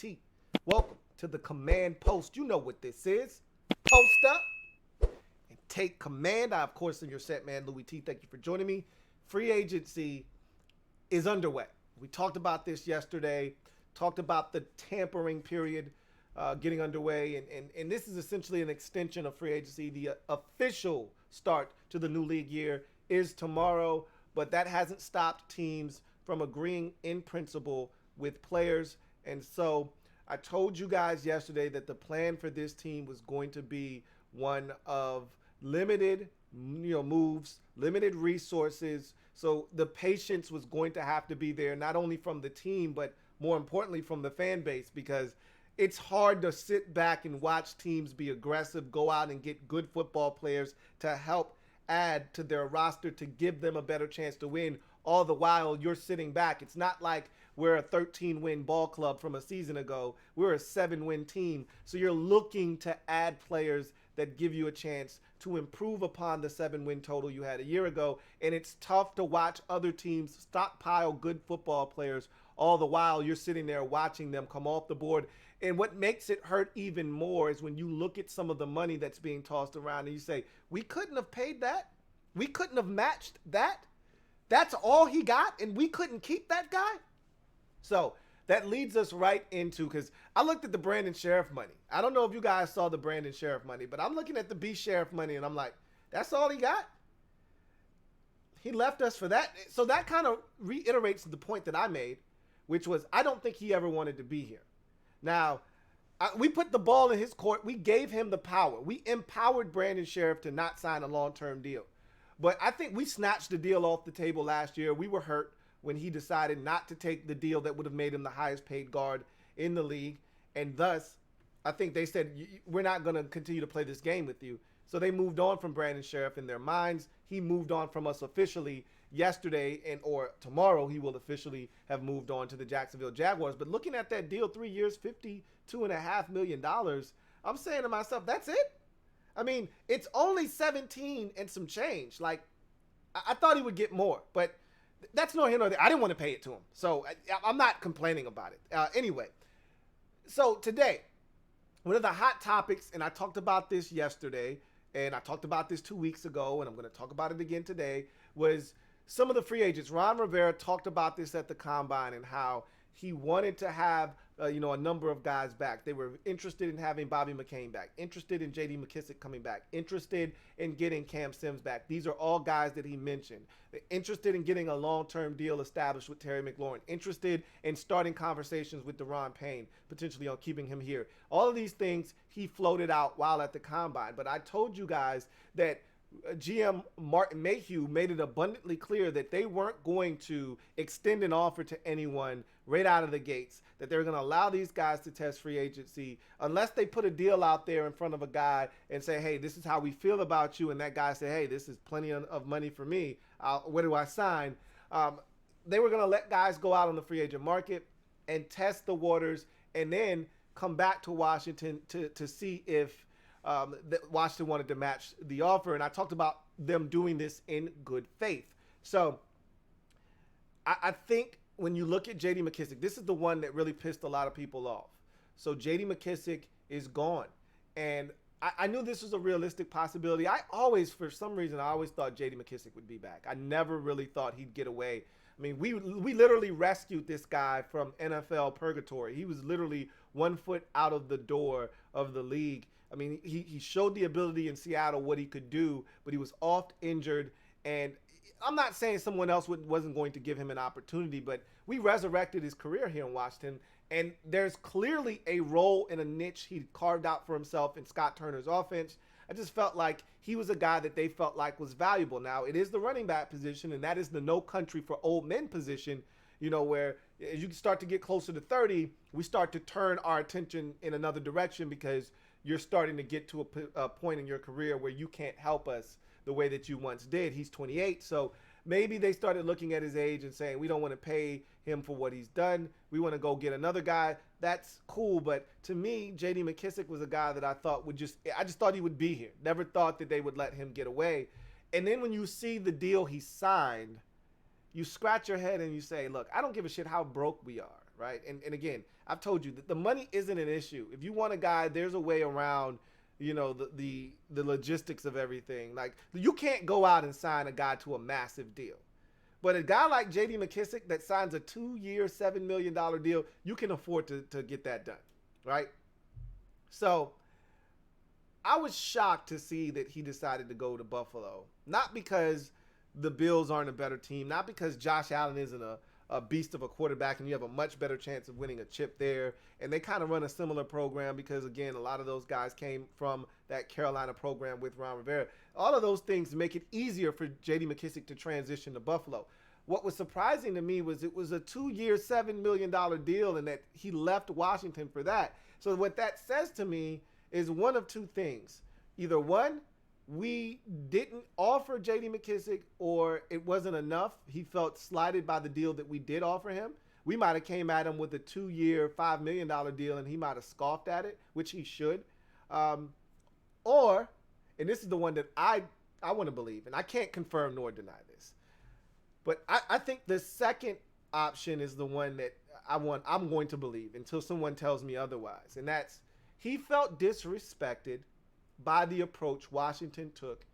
T. Welcome to the Command Post. You know what this is. Post up and take command. I, of course, am your set man, Louie T. Thank you for joining me. Free agency is underway. We talked about this yesterday, talked about the tampering period getting underway, and this is essentially an extension of free agency. The official start to the new league year is tomorrow, but that hasn't stopped teams from agreeing in principle with players. And so I told you guys yesterday that the plan for this team was going to be one of limited moves, limited resources. So the patience was going to have to be there, not only from the team, but more importantly from the fan base, because it's hard to sit back and watch teams be aggressive, go out and get good football players to help add to their roster to give them a better chance to win. All the while you're sitting back. It's not like we're a 13-win ball club from a season ago. We're a 7-win team. So you're looking to add players that give you a chance to improve upon the 7-win total you had a year ago. And it's tough to watch other teams stockpile good football players all the while you're sitting there watching them come off the board. And what makes it hurt even more is when you look at some of the money that's being tossed around and you say, we couldn't have paid that. We couldn't have matched that. That's all he got, and we couldn't keep that guy? So that leads us right into, because I looked at the Brandon Scherff money. I don't know if you guys saw the Brandon Scherff money, but I'm looking at the B. Scherff money, and I'm like, that's all he got? He left us for that? So that kind of reiterates the point that I made, which was I don't think he ever wanted to be here. Now, we put the ball in his court. We gave him the power. We empowered Brandon Scherff to not sign a long-term deal. But I think we snatched the deal off the table last year. We were hurt when he decided not to take the deal that would have made him the highest paid guard in the league. And thus, I think they said, we're not going to continue to play this game with you. So they moved on from Brandon Scherff in their minds. He moved on from us officially yesterday, or tomorrow he will officially have moved on to the Jacksonville Jaguars. But looking at that deal, 3 years, $52.5 million, I'm saying to myself, that's it? I mean, it's only 17 and some change. Like, I thought he would get more, but that's no here nor there. I didn't want to pay it to him, so I'm not complaining about it. Anyway, so today, one of the hot topics, and I talked about this yesterday, and I talked about this 2 weeks ago, and I'm going to talk about it again today, was some of the free agents. Ron Rivera talked about this at the Combine and how he wanted to have a number of guys back. They were interested in having Bobby McCain back, interested in J.D. McKissic coming back, interested in getting Cam Sims back. These are all guys that he mentioned. They're interested in getting a long-term deal established with Terry McLaurin, interested in starting conversations with Deron Payne, potentially on keeping him here. All of these things he floated out while at the Combine. But I told you guys that GM Martin Mayhew made it abundantly clear that they weren't going to extend an offer to anyone right out of the gates, that they were going to allow these guys to test free agency unless they put a deal out there in front of a guy and say, hey, this is how we feel about you. And that guy said, hey, this is plenty of money for me. Where do I sign? They were going to let guys go out on the free agent market and test the waters and then come back to Washington to see if that Washington wanted to match the offer. And I talked about them doing this in good faith. So I think when you look at J.D. McKissic, this is the one that really pissed a lot of people off. So J.D. McKissic is gone. And I knew this was a realistic possibility. For some reason, I always thought J.D. McKissic would be back. I never really thought he'd get away. I mean, we literally rescued this guy from NFL purgatory. He was literally 1 foot out of the door of the league. I mean, he showed the ability in Seattle what he could do, but he was oft injured. And I'm not saying someone else wasn't going to give him an opportunity, but we resurrected his career here in Washington. And there's clearly a role and a niche he carved out for himself in Scott Turner's offense. I just felt like he was a guy that they felt like was valuable. Now, it is the running back position, and that is the no country for old men position, where as you start to get closer to 30, we start to turn our attention in another direction because you're starting to get to a point in your career where you can't help us the way that you once did. He's 28, so maybe they started looking at his age and saying, we don't want to pay him for what he's done. We want to go get another guy. That's cool, but to me, J.D. McKissic was a guy that I just thought he would be here. Never thought that they would let him get away. And then when you see the deal he signed, you scratch your head and you say, look, I don't give a shit how broke we are, right? And again, I've told you that the money isn't an issue. If you want a guy, there's a way around, the logistics of everything. Like, you can't go out and sign a guy to a massive deal. But a guy like J.D. McKissic that signs a 2-year, $7 million deal, you can afford to get that done, right? So I was shocked to see that he decided to go to Buffalo. Not because the Bills aren't a better team, not because Josh Allen isn't a beast of a quarterback and you have a much better chance of winning a chip there. And they kind of run a similar program because, again, a lot of those guys came from that Carolina program with Ron Rivera. All of those things make it easier for J.D. McKissic to transition to Buffalo. What was surprising to me was it was a 2-year, $7 million deal and that he left Washington for that. So what that says to me is one of two things. Either one, we didn't offer J.D. McKissic or it wasn't enough. He felt slighted by the deal that we did offer him. We might have came at him with a 2-year, $5 million deal and he might have scoffed at it, which he should. Or, and this is the one that I want to believe, and I can't confirm nor deny this, but I think the second option is the one that I'm going to believe until someone tells me otherwise. And that's, he felt disrespected by the approach Washington took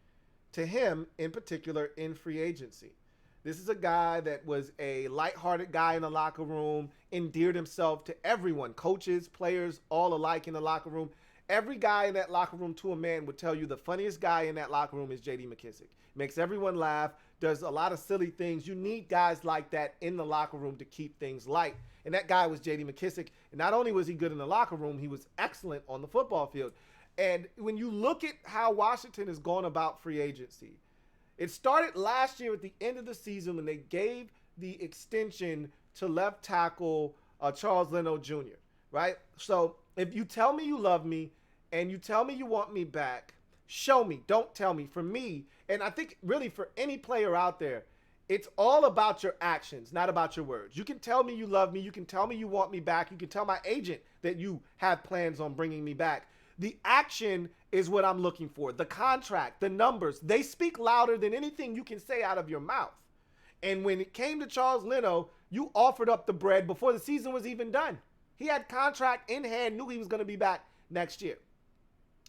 to him, in particular, in free agency. This is a guy that was a lighthearted guy in the locker room, endeared himself to everyone, coaches, players, all alike in the locker room. Every guy in that locker room to a man would tell you the funniest guy in that locker room is J.D. McKissic. Makes everyone laugh, does a lot of silly things. You need guys like that in the locker room to keep things light. And that guy was J.D. McKissic. And not only was he good in the locker room, he was excellent on the football field. And when you look at how Washington has gone about free agency, it started last year at the end of the season when they gave the extension to left tackle Charles Leno Jr., right? So if you tell me you love me and you tell me you want me back, show me, don't tell me. For me, and I think really for any player out there, it's all about your actions, not about your words. You can tell me you love me. You can tell me you want me back. You can tell my agent that you have plans on bringing me back. The action is what I'm looking for. The contract, the numbers, they speak louder than anything you can say out of your mouth. And when it came to Charles Leno, you offered up the bread before the season was even done. He had contract in hand, knew he was going to be back next year.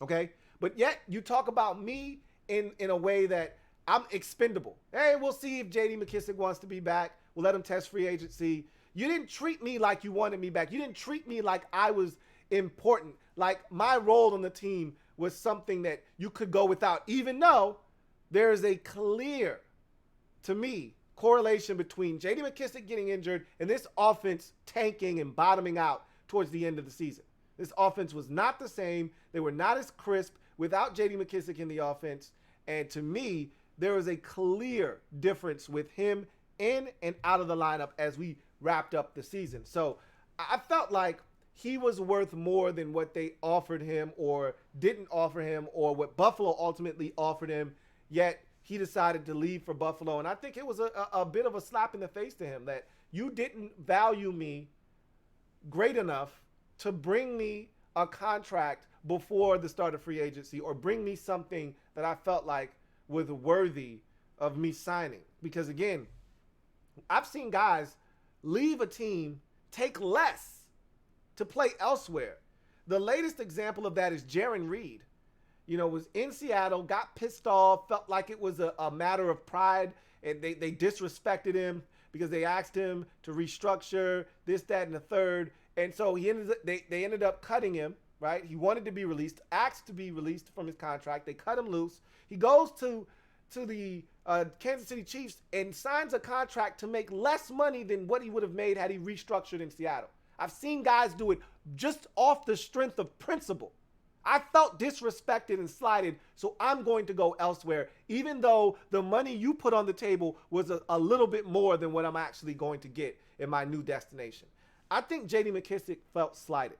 Okay? But yet you talk about me in a way that I'm expendable. Hey, we'll see if J.D. McKissic wants to be back. We'll let him test free agency. You didn't treat me like you wanted me back. You didn't treat me like I was important. Like my role on the team was something that you could go without, even though there is a clear, to me, correlation between J.D. McKissic getting injured and this offense tanking and bottoming out towards the end of the season. This offense was not the same. They were not as crisp without J.D. McKissic in the offense. And to me, there was a clear difference with him in and out of the lineup as we wrapped up the season. So I felt like he was worth more than what they offered him or didn't offer him or what Buffalo ultimately offered him, yet he decided to leave for Buffalo. And I think it was a bit of a slap in the face to him that you didn't value me great enough to bring me a contract before the start of free agency or bring me something that I felt like was worthy of me signing. Because again, I've seen guys leave a team, take less to play elsewhere. The latest example of that is Jarran Reed. Was in Seattle, got pissed off, felt like it was a matter of pride, and they disrespected him because they asked him to restructure this, that, and the third. And so they ended up cutting him, right? He wanted to be released, asked to be released from his contract. They cut him loose. He goes to the Kansas City Chiefs and signs a contract to make less money than what he would have made had he restructured in Seattle. I've seen guys do it just off the strength of principle. I felt disrespected and slighted, so I'm going to go elsewhere, even though the money you put on the table was a little bit more than what I'm actually going to get in my new destination. I think J.D. McKissic felt slighted,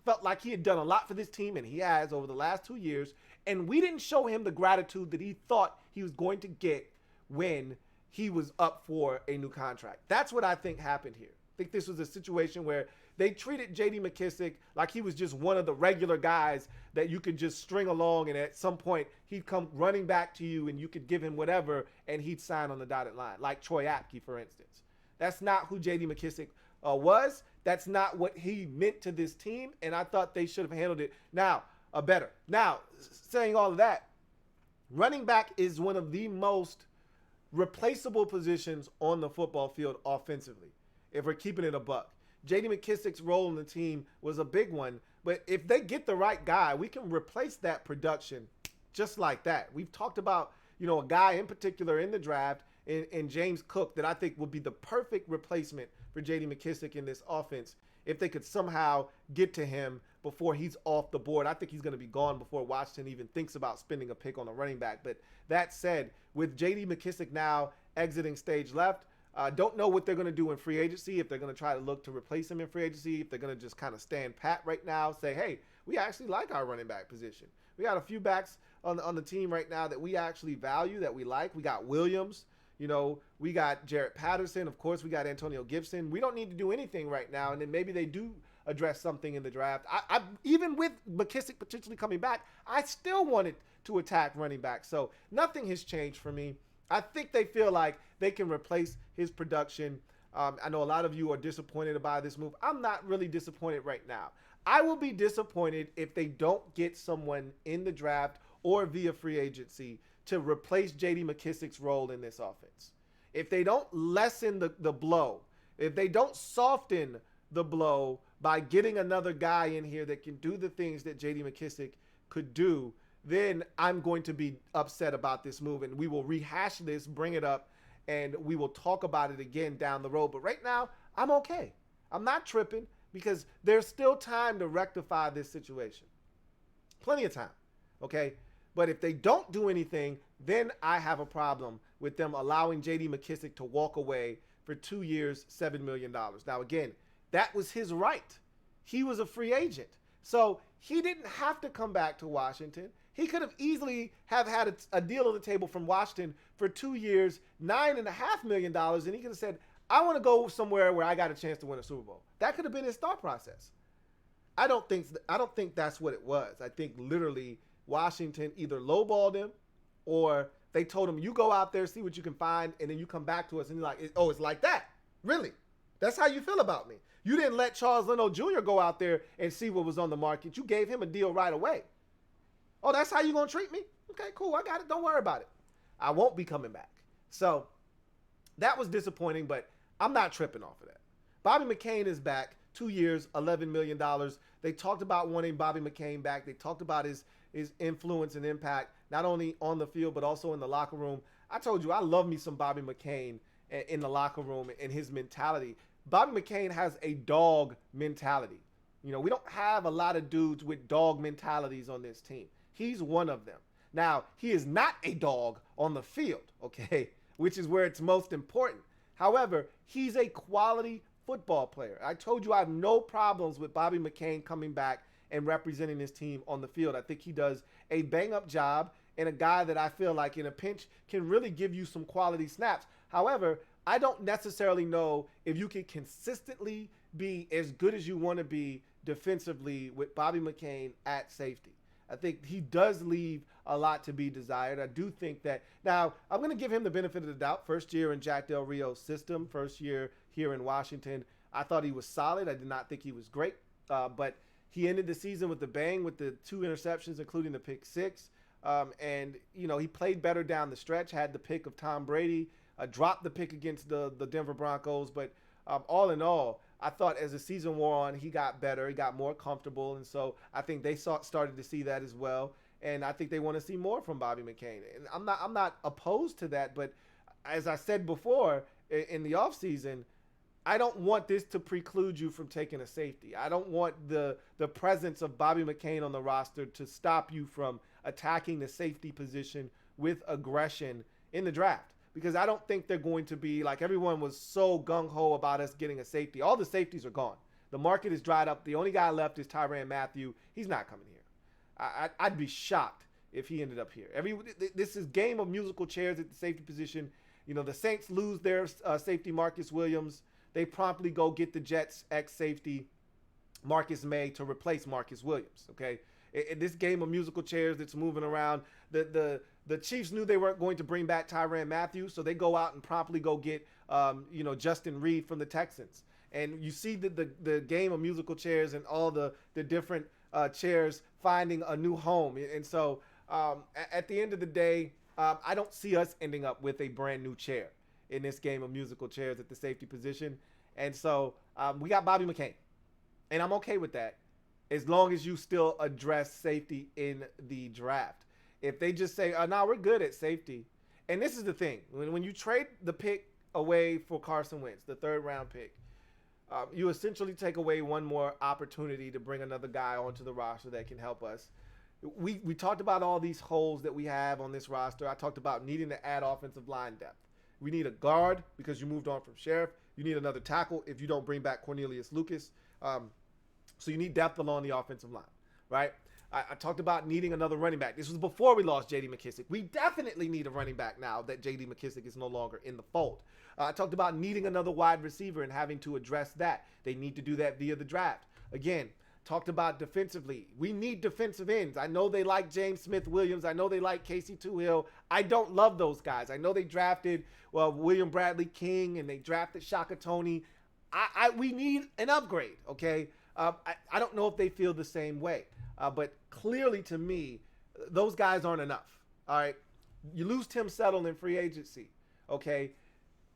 felt like he had done a lot for this team, and he has over the last 2 years, and we didn't show him the gratitude that he thought he was going to get when he was up for a new contract. That's what I think happened here. I think this was a situation where they treated J.D. McKissic like he was just one of the regular guys that you could just string along, and at some point he'd come running back to you and you could give him whatever and he'd sign on the dotted line, like Troy Apke, for instance. That's not who J.D. McKissic was. That's not what he meant to this team, and I thought they should have handled it better. Now, saying all of that, running back is one of the most replaceable positions on the football field offensively, if we're keeping it a buck. J.D. McKissic's role in the team was a big one, but if they get the right guy, we can replace that production just like that. We've talked about, a guy in particular in the draft in James Cook that I think would be the perfect replacement for J.D. McKissic in this offense if they could somehow get to him before he's off the board. I think he's going to be gone before Washington even thinks about spending a pick on a running back. But that said, with J.D. McKissic now exiting stage left, don't know what they're going to do in free agency, if they're going to try to look to replace him in free agency, if they're going to just kind of stand pat right now, say, hey, we actually like our running back position. We got a few backs on the team right now that we actually value, that we like. We got Williams. We got Jarrett Patterson. Of course, we got Antonio Gibson. We don't need to do anything right now, and then maybe they do address something in the draft. I even with McKissic potentially coming back, I still wanted to attack running back. So nothing has changed for me. I think they feel like they can replace his production. I know a lot of you are disappointed by this move. I'm not really disappointed right now. I will be disappointed if they don't get someone in the draft or via free agency to replace J.D. McKissic's role in this offense. If they don't lessen the blow, if they don't soften the blow by getting another guy in here that can do the things that J.D. McKissic could do, then I'm going to be upset about this move, and we will rehash this, bring it up, and we will talk about it again down the road. But right now, I'm okay. I'm not tripping because there's still time to rectify this situation. Plenty of time, okay? But if they don't do anything, then I have a problem with them allowing J.D. McKissic to walk away for 2 years, $7 million. Now, again, that was his right. He was a free agent. So he didn't have to come back to Washington. He could have easily have had a deal on the table from Washington for 2 years, $9.5 million, and he could have said, I want to go somewhere where I got a chance to win a Super Bowl. That could have been his thought process. I don't think that's what it was. I think literally Washington either lowballed him or they told him, you go out there, see what you can find, and then you come back to us. And you're like, oh, it's like that? Really? That's how you feel about me? You didn't let Charles Leno Jr. go out there and see what was on the market. You gave him a deal right away. Oh, that's how you going to treat me? Okay, cool. I got it. Don't worry about it. I won't be coming back. So that was disappointing, but I'm not tripping off of that. Bobby McCain is back. 2 years, $11 million. They talked about wanting Bobby McCain back. They talked about his influence and impact, not only on the field, but also in the locker room. I told you, I love me some Bobby McCain in the locker room and his mentality. Bobby McCain has a dog mentality. We don't have a lot of dudes with dog mentalities on this team. He's one of them. Now, he is not a dog on the field, okay, which is where it's most important. However, he's a quality football player. I told you I have no problems with Bobby McCain coming back and representing his team on the field. I think he does a bang-up job and a guy that I feel like in a pinch can really give you some quality snaps. However, I don't necessarily know if you can consistently be as good as you want to be defensively with Bobby McCain at safety. I think he does leave a lot to be desired. I do think that. Now, I'm going to give him the benefit of the doubt. First year in Jack Del Rio's system, first year here in Washington. I thought he was solid. I did not think he was great. But he ended the season with the bang with the 2 interceptions, including the pick 6. And, he played better down the stretch, had the pick of Tom Brady, dropped the pick against the Denver Broncos. But all in all, I thought as the season wore on, he got better. He got more comfortable. And so I think they started to see that as well. And I think they want to see more from Bobby McCain. And I'm not opposed to that. But as I said before, in the offseason, I don't want this to preclude you from taking a safety. I don't want the presence of Bobby McCain on the roster to stop you from attacking the safety position with aggression in the draft. Because I don't think they're going to be like everyone was so gung-ho about us getting a safety. All the safeties are gone. The market is dried up. The only guy left is Tyrann Mathieu. He's not coming here. I'd be shocked if he ended up here. This is game of musical chairs at the safety position. The Saints lose their safety Marcus Williams. They promptly go get the Jets ex-safety Marcus May to replace Marcus Williams, okay? In this game of musical chairs that's moving around, the Chiefs knew they weren't going to bring back Tyrann Mathieu, so they go out and promptly go get, Justin Reed from the Texans. And you see the game of musical chairs and all the different chairs finding a new home. And so at the end of the day, I don't see us ending up with a brand new chair in this game of musical chairs at the safety position. And so we got Bobby McCain. And I'm okay with that as long as you still address safety in the draft. If they just say, no, we're good at safety. And this is the thing. When you trade the pick away for Carson Wentz, the 3rd round pick, you essentially take away one more opportunity to bring another guy onto the roster that can help us. We talked about all these holes that we have on this roster. I talked about needing to add offensive line depth. We need a guard because you moved on from Scherff. You need another tackle if you don't bring back Cornelius Lucas. So you need depth along the offensive line, right? I talked about needing another running back. This was before we lost J.D. McKissic. We definitely need a running back now that J.D. McKissic is no longer in the fold. I talked about needing another wide receiver and having to address that. They need to do that via the draft. Again, talked about defensively. We need defensive ends. I know they like James Smith-Williams. I know they like Casey Toohill. I don't love those guys. I know they drafted William Bradley King and they drafted Shaka Toney. We need an upgrade, okay? I don't know if they feel the same way. But clearly to me, those guys aren't enough. All right. You lose Tim Settle in free agency. Okay.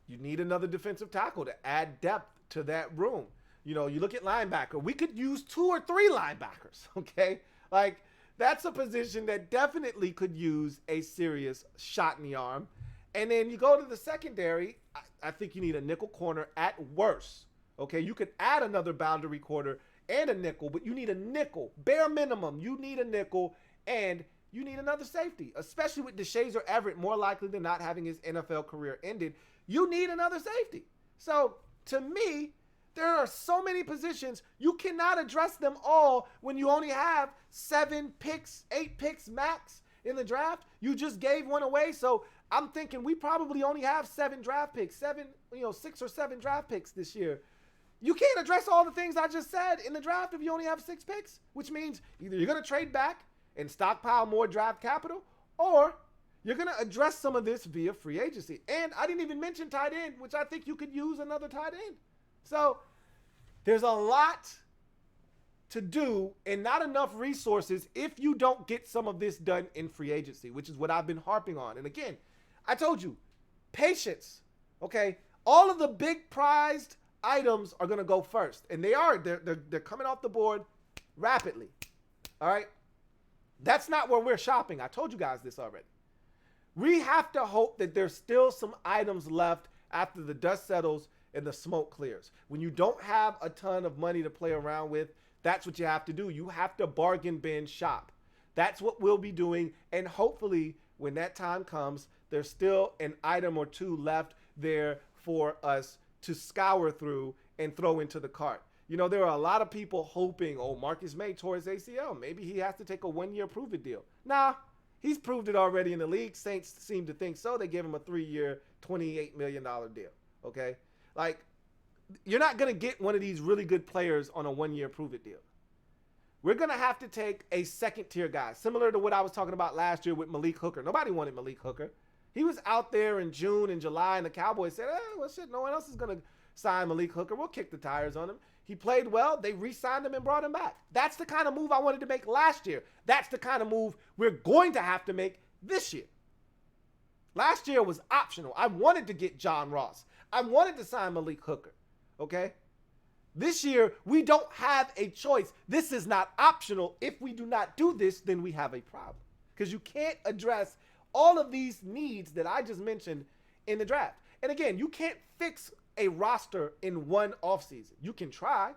You need another defensive tackle to add depth to that room. You know, you look at linebacker. We could use 2 or 3 linebackers. Okay. Like, that's a position that definitely could use a serious shot in the arm. And then you go to the secondary. I think you need a nickel corner at worst. Okay. You could add another boundary corner and a nickel, but you need a nickel. Bare minimum, you need a nickel, and you need another safety, especially with DeShazer Everett more likely than not having his NFL career ended. You need another safety. So, to me, there are so many positions. You cannot address them all when you only have 7 picks, 8 picks max in the draft. You just gave one away, so I'm thinking we probably only have 7 draft picks, 6 or 7 draft picks this year. You can't address all the things I just said in the draft if you only have 6 picks, which means either you're going to trade back and stockpile more draft capital, or you're going to address some of this via free agency. And I didn't even mention tight end, which I think you could use another tight end. So there's a lot to do and not enough resources if you don't get some of this done in free agency, which is what I've been harping on. And again, I told you, patience, okay? All of the big prized items are going to go first, and they're coming off the board rapidly. All right, that's not where we're shopping. I told you guys this already. We have to hope that there's still some items left after the dust settles and the smoke clears. When you don't have a ton of money to play around with, that's what you have to do. You have to bargain bin shop. That's what we'll be doing, and hopefully when that time comes, there's still an item or 2 left there for us to scour through and throw into the cart. You know, there are a lot of people hoping, Marcus May tore his ACL. Maybe he has to take a 1-year prove-it deal. Nah, he's proved it already in the league. Saints seem to think so. They gave him a 3-year, $28 million deal, okay? Like, you're not going to get one of these really good players on a 1-year prove-it deal. We're going to have to take a second-tier guy, similar to what I was talking about last year with Malik Hooker. Nobody wanted Malik Hooker. He was out there in June and July, and the Cowboys said, well, shit, no one else is going to sign Malik Hooker. We'll kick the tires on him. He played well. They re-signed him and brought him back. That's the kind of move I wanted to make last year. That's the kind of move we're going to have to make this year. Last year was optional. I wanted to get John Ross. I wanted to sign Malik Hooker, okay? This year, we don't have a choice. This is not optional. If we do not do this, then we have a problem, because you can't address all of these needs that I just mentioned in the draft. And again, you can't fix a roster in one offseason. You can try.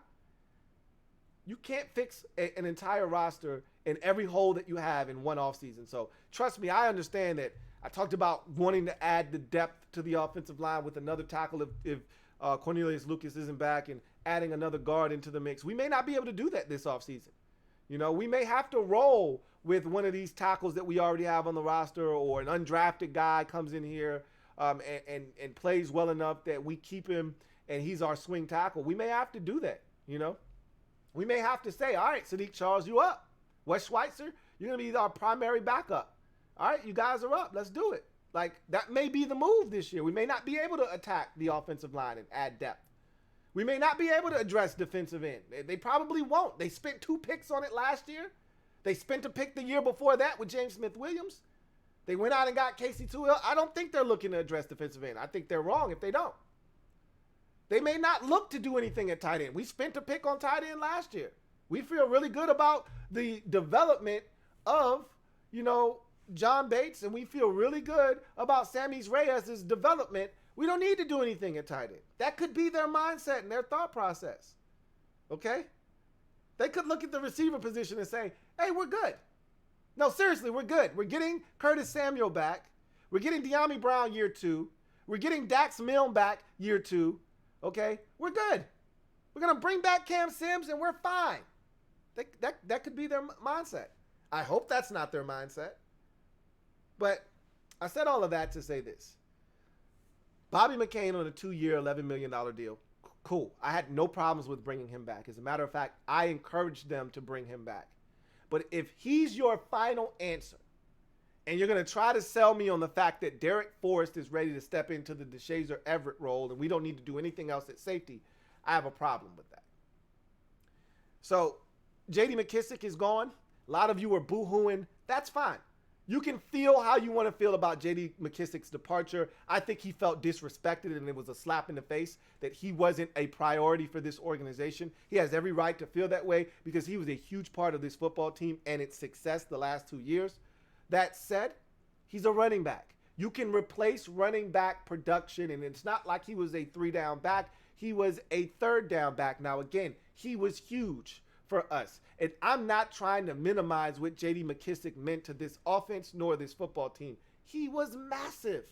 You can't fix an entire roster in every hole that you have in one offseason. So trust me, I understand that. I talked about wanting to add the depth to the offensive line with another tackle if Cornelius Lucas isn't back, and adding another guard into the mix. We may not be able to do that this offseason. You know, we may have to roll with one of these tackles that we already have on the roster, or an undrafted guy comes in here and plays well enough that we keep him and he's our swing tackle. We may have to do that, you know. We may have to say, all right, Sadiq Charles, you up. Wes Schweitzer, you're going to be our primary backup. All right, you guys are up. Let's do it. Like, that may be the move this year. We may not be able to attack the offensive line and add depth. We may not be able to address defensive end. They probably won't. They spent 2 picks on it last year. They spent a pick the year before that with James Smith-Williams. They went out and got Casey Tuhill. I don't think they're looking to address defensive end. I think they're wrong if they don't. They may not look to do anything at tight end. We spent a pick on tight end last year. We feel really good about the development of, John Bates, and we feel really good about Sammy Reyes' development. We don't need to do anything at tight end. That could be their mindset and their thought process. Okay? They could look at the receiver position and say, hey, we're good. No, seriously, we're good. We're getting Curtis Samuel back. We're getting De'Ami Brown year 2. We're getting Dax Milne back year 2. Okay? We're good. We're going to bring back Cam Sims and we're fine. That could be their mindset. I hope that's not their mindset. But I said all of that to say this. Bobby McCain on a 2-year, $11 million deal. Cool. I had no problems with bringing him back. As a matter of fact, I encouraged them to bring him back. But if he's your final answer, and you're going to try to sell me on the fact that Derek Forrest is ready to step into the DeShazer Everett role and we don't need to do anything else at safety, I have a problem with that. So, J.D. McKissic is gone. A lot of you are boo-hooing. That's fine. You can feel how you want to feel about J.D. McKissic's departure. I think he felt disrespected and it was a slap in the face that he wasn't a priority for this organization. He has every right to feel that way because he was a huge part of this football team and its success the last 2 years. That said, he's a running back. You can replace running back production, and it's not like he was a 3-down back. He was a 3rd down back. Now, again, he was huge for us. And I'm not trying to minimize what J.D. McKissic meant to this offense nor this football team. He was massive.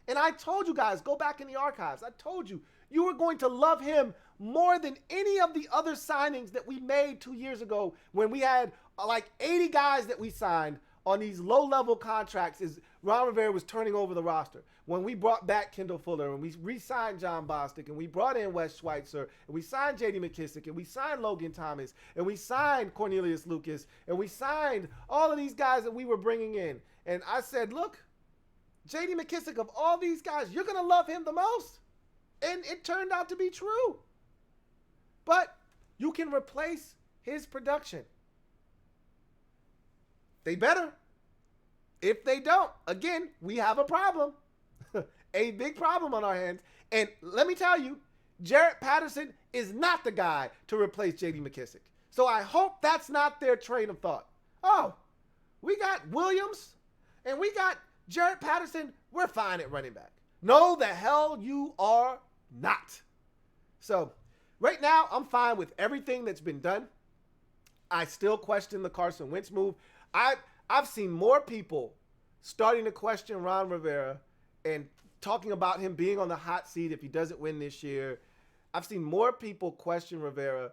And I told you guys, go back in the archives. I told you, you were going to love him more than any of the other signings that we made 2 years ago when we had like 80 guys that we signed on these low-level contracts as Ron Rivera was turning over the roster. When we brought back Kendall Fuller and we re-signed John Bostic and we brought in Wes Schweitzer and we signed J.D. McKissic and we signed Logan Thomas and we signed Cornelius Lucas and we signed all of these guys that we were bringing in. And I said, look, J.D. McKissic, of all these guys, you're going to love him the most. And it turned out to be true. But you can replace his production. They better. If they don't, again, we have a problem. A big problem on our hands. And let me tell you, Jarrett Patterson is not the guy to replace J.D. McKissic. So I hope that's not their train of thought. Oh, we got Williams and we got Jarrett Patterson. We're fine at running back. No, the hell you are not. So right now, I'm fine with everything that's been done. I still question the Carson Wentz move. I've seen more people starting to question Ron Rivera and talking about him being on the hot seat if he doesn't win this year. I've seen more people question Rivera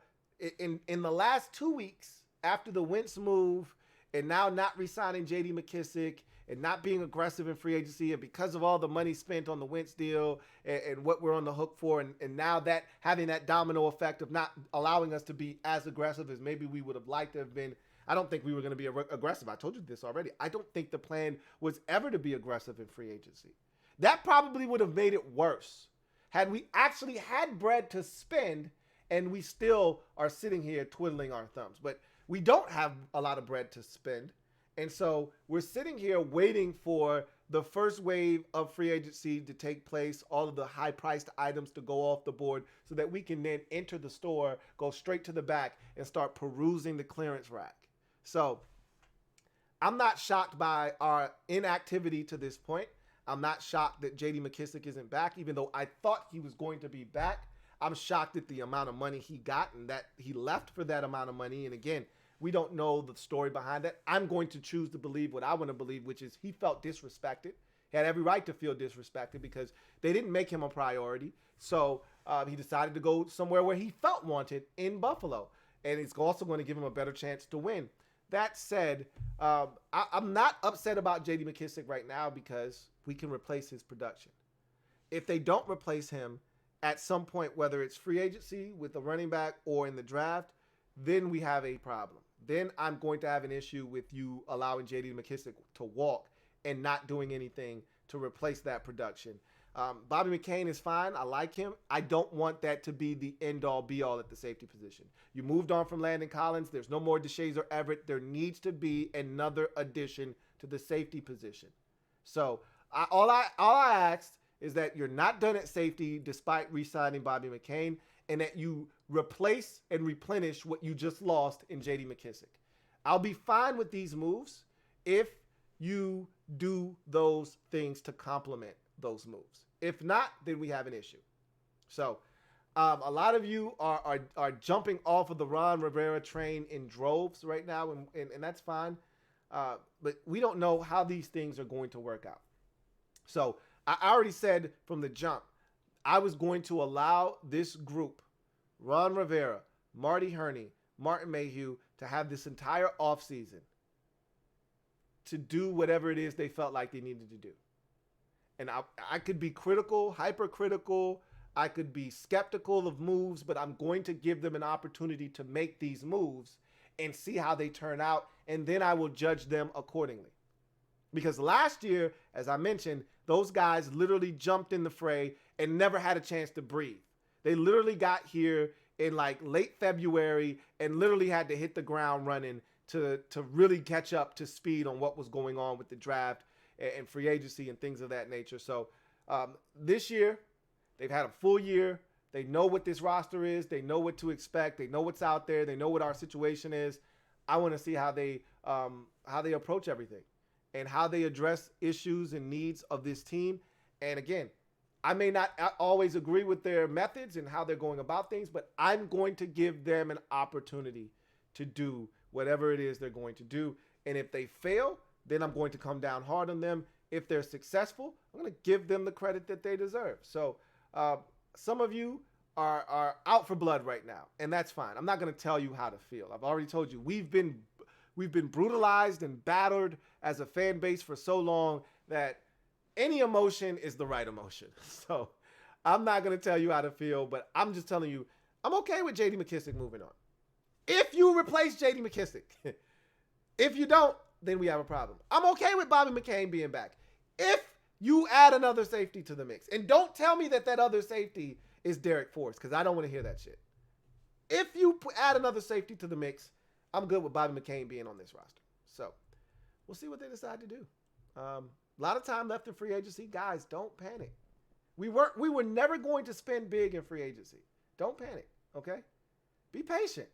in the last 2 weeks after the Wentz move and now not re-signing J.D. McKissic and not being aggressive in free agency, and because of all the money spent on the Wentz deal and what we're on the hook for, and now that having that domino effect of not allowing us to be as aggressive as maybe we would have liked to have been. I don't think we were going to be aggressive. I told you this already. I don't think the plan was ever to be aggressive in free agency. That probably would have made it worse had we actually had bread to spend and we still are sitting here twiddling our thumbs. But we don't have a lot of bread to spend. And so we're sitting here waiting for the first wave of free agency to take place, all of the high-priced items to go off the board so that we can then enter the store, go straight to the back, and start perusing the clearance rack. So I'm not shocked by our inactivity to this point. I'm not shocked that J.D. McKissic isn't back, even though I thought he was going to be back. I'm shocked at the amount of money he got and that he left for that amount of money. And again, we don't know the story behind that. I'm going to choose to believe what I want to believe, which is he felt disrespected. He had every right to feel disrespected because they didn't make him a priority. So he decided to go somewhere where he felt wanted in Buffalo. And it's also going to give him a better chance to win. That said, I'm not upset about J.D. McKissic right now because we can replace his production. If they don't replace him at some point, whether it's free agency with a running back or in the draft, then we have a problem. Then I'm going to have an issue with you allowing J.D. McKissic to walk and not doing anything to replace that production. Bobby McCain is fine. I like him. I don't want that to be the end-all, be-all at the safety position. You moved on from Landon Collins. There's no more Deshazor Everett. There needs to be another addition to the safety position. So all I asked is that you're not done at safety despite re-signing Bobby McCain, and that you replace and replenish what you just lost in J.D. McKissic. I'll be fine with these moves if you do those things to complement those moves. If not, then we have an issue. So a lot of you are jumping off of the Ron Rivera train in droves right now, and that's fine. But we don't know how these things are going to work out. So I already said from the jump, I was going to allow this group, Ron Rivera, Marty Herney, Martin Mayhew, to have this entire offseason to do whatever it is they felt like they needed to do. And I could be critical, hypercritical. I could be skeptical of moves, but I'm going to give them an opportunity to make these moves and see how they turn out. And then I will judge them accordingly. Because last year, as I mentioned, those guys literally jumped in the fray and never had a chance to breathe. They literally got here in like late February and literally had to hit the ground running to really catch up to speed on what was going on with the draft and free agency and things of that nature. So this year, they've had a full year. They know what this roster is. They know what to expect. They know what's out there. They know what our situation is. I want to see how they approach everything and how they address issues and needs of this team. And again, I may not always agree with their methods and how they're going about things, but I'm going to give them an opportunity to do whatever it is they're going to do. And if they fail, then I'm going to come down hard on them. If they're successful, I'm going to give them the credit that they deserve. So some of you are out for blood right now, and that's fine. I'm not going to tell you how to feel. I've already told you we've been brutalized and battered as a fan base for so long that any emotion is the right emotion. So I'm not going to tell you how to feel, but I'm just telling you I'm okay with J.D. McKissic moving on. If you replace J.D. McKissic, if you don't, then we have a problem. I'm okay with Bobby McCain being back. If you add another safety to the mix, and don't tell me that other safety is Derek Forrest, because I don't want to hear that shit. If you add another safety to the mix, I'm good with Bobby McCain being on this roster. So we'll see what they decide to do. A lot of time left in free agency. Guys, don't panic. We were never going to spend big in free agency. Don't panic, okay? Be patient.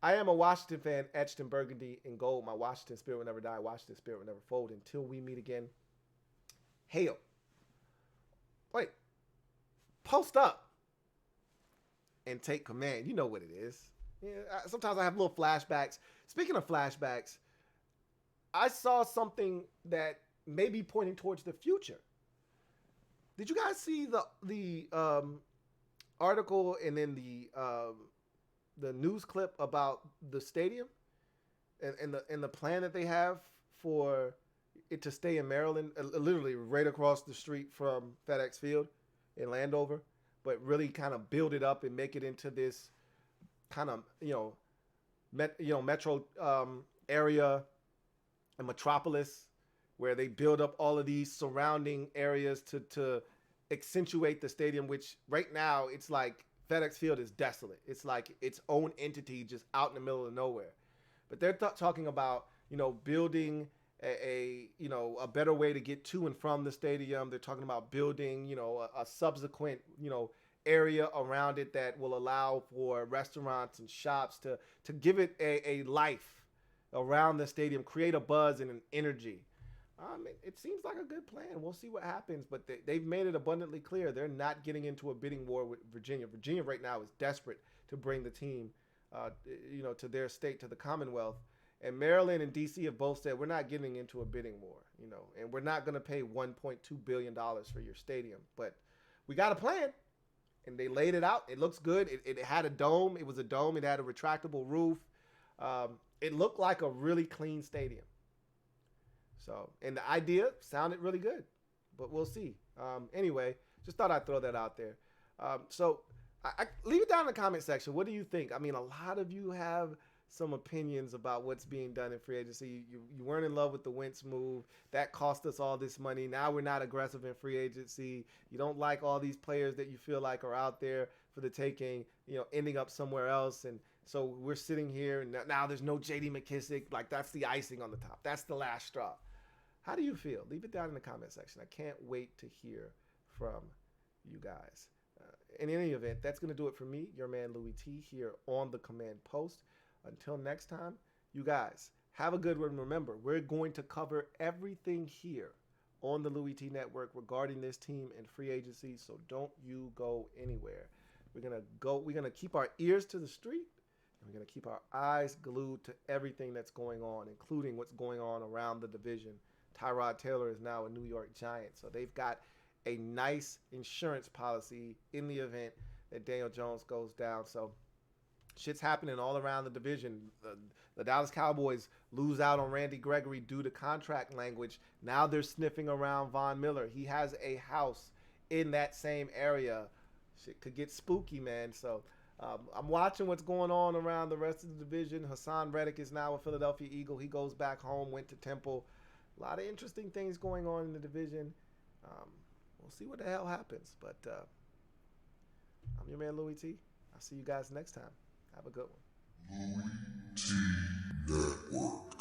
I am a Washington fan, etched in burgundy and gold. My Washington spirit will never die. Washington spirit will never fold until we meet again. Hail. Wait. Post up and take command. You know what it is. Yeah, sometimes I have little flashbacks. Speaking of flashbacks, I saw something that may be pointing towards the future. Did you guys see the article and then the news clip about the stadium and the plan that they have for it to stay in Maryland, literally right across the street from FedEx Field in Landover, but really kind of build it up and make it into this kind of metro area, a metropolis, where they build up all of these surrounding areas to accentuate the stadium, which right now it's like FedEx Field is desolate. It's like its own entity just out in the middle of nowhere. But they're talking about, building a better way to get to and from the stadium. They're talking about building, a subsequent, area around it that will allow for restaurants and shops to give it a life around the stadium, create a buzz and an energy. It seems like a good plan. We'll see what happens, but they've made it abundantly clear they're not getting into a bidding war with Virginia. Virginia right now is desperate to bring the team, to their state, to the Commonwealth. And Maryland and D.C. have both said we're not getting into a bidding war, and we're not going to pay $1.2 billion for your stadium. But we got a plan, and they laid it out. It looks good. It had a dome. It was a dome. It had a retractable roof. It looked like a really clean stadium. So, and the idea sounded really good, but we'll see. Anyway, just thought I'd throw that out there. So I leave it down in the comment section. What do you think? I mean, a lot of you have some opinions about what's being done in free agency. You weren't in love with the Wentz move. That cost us all this money. Now we're not aggressive in free agency. You don't like all these players that you feel like are out there for the taking, ending up somewhere else. And so we're sitting here, and now there's no J.D. McKissic. Like, that's the icing on the top. That's the last straw. How do you feel? Leave it down in the comment section. I can't wait to hear from you guys. In any event, that's going to do it for me, your man Louie T, here on the Command Post. Until next time, you guys, have a good one. Remember, we're going to cover everything here on the Louie T Network regarding this team and free agency, so don't you go anywhere. We're going to keep our ears to the street, and we're going to keep our eyes glued to everything that's going on, including what's going on around the division. Tyrod Taylor is now a New York Giant, so they've got a nice insurance policy in the event that Daniel Jones goes down. So shit's happening all around the division. The Dallas Cowboys lose out on Randy Gregory due to contract language. Now they're sniffing around Von Miller. He has a house in that same area. Shit could get spooky, man. So I'm watching what's going on around the rest of the division. Hassan Reddick is now a Philadelphia Eagle. He goes back home, went to Temple. A lot of interesting things going on in the division. We'll see what the hell happens. But I'm your man, Louie T. I'll see you guys next time. Have a good one. LouieTeeNetwork.